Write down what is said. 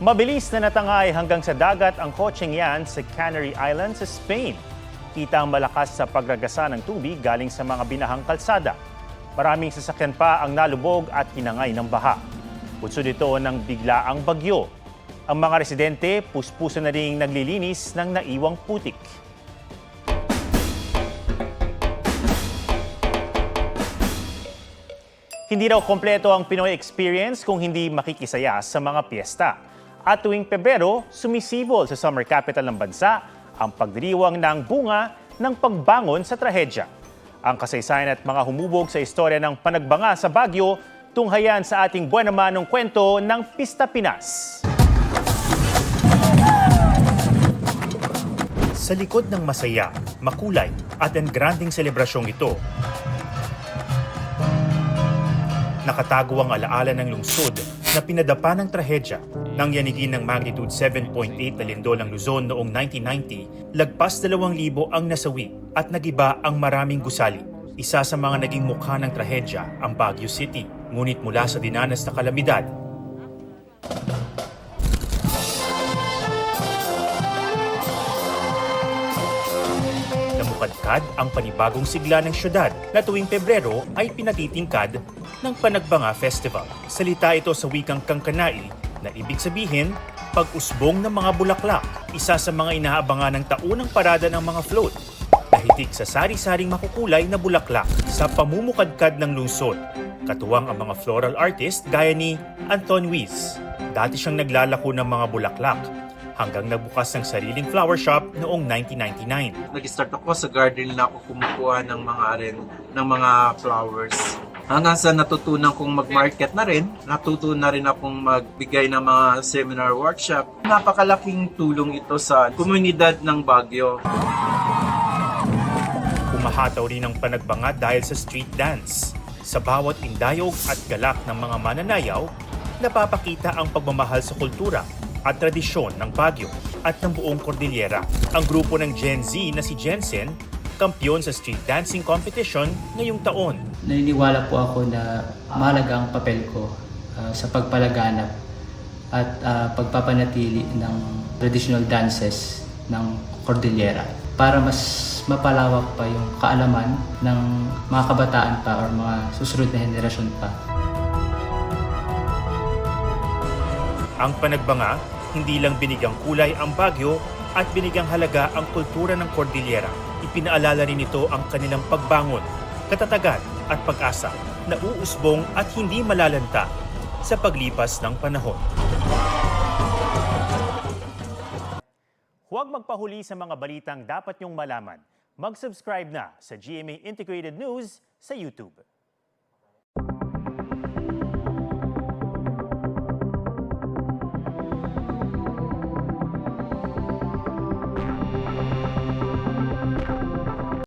Mabilis na natangay hanggang sa dagat ang kotseng yan sa Canary Islands sa Spain. Kita ang malakas sa pagragasa ng tubig galing sa mga binahang kalsada. Maraming sasakyan pa ang nalubog at hinangay ng baha. Bunsod ito ng biglaang bagyo. Ang mga residente puspuso na ring naglilinis ng naiwang putik. Hindi raw kompleto ang Pinoy experience kung hindi makikisaya sa mga piyesta. At tuwing Pebrero, sumisibol sa summer capital ng bansa ang pagdiriwang ng bunga ng pagbangon sa trahedya. Ang kasaysayan at mga humubog sa istorya ng panagbanga sa Baguio, tunghayan sa ating buwan naman ng kwento ng Pista Pinas. Sa likod ng masaya, makulay at engranding selebrasyong ito, nakatago ang alaala ng lungsod na pinadapa ng trahedya. Nang yanigin ng magnitude 7.8 na lindol ng Luzon noong 1990, lagpas 2,000 ang nasawi at nagiba ang maraming gusali. Isa sa mga naging mukha ng trahedya ang Baguio City. Ngunit mula sa dinanas na kalamidad, namukadkad ang panibagong sigla ng syudad na tuwing Pebrero ay pinatitingkad ng Panagbanga Festival. Salita ito sa wikang Kangkanai na ibig sabihin, pag-usbong ng mga bulaklak, isa sa mga inaabangan ng taunang parada ng mga float. Nahitik sa sari-saring makukulay na bulaklak sa pamumukadkad ng lungsod. Katuwang ang mga floral artist gaya ni Anton Wies. Dati siyang naglalako ng mga bulaklak hanggang nagbukas ng sariling flower shop noong 1999. Nag-start ako sa garden na ako kumukuha ng mga flowers. Hanggang sa natutunan kong mag-market na rin, natutunan na rin akong magbigay ng mga seminar workshop. Napakalaking tulong ito sa komunidad ng Baguio. Umahataw rin ang panagbanga dahil sa street dance. Sa bawat indayog at galak ng mga mananayaw, napapakita ang pagmamahal sa kultura at tradisyon ng Baguio at ng buong Cordillera. Ang grupo ng Gen Z na si Jensen, kampiyon sa street dancing competition ngayong taon. Naniniwala po ako na mahalaga ang papel ko sa pagpalaganap at pagpapanatili ng traditional dances ng Cordillera para mas mapalawak pa yung kaalaman ng mga kabataan pa or mga susunod na henerasyon pa. Ang panagbanga, hindi lang binigyang kulay ang Baguio at binigyang halaga ang kultura ng Cordillera. Ipinaalala rin ito ang kanilang pagbangon, katatagan at pag-asa na uusbong at hindi malalanta sa paglipas ng panahon. Huwag magpahuli sa mga balitang dapat niyong malaman. Mag-subscribe na sa GMA Integrated News sa YouTube.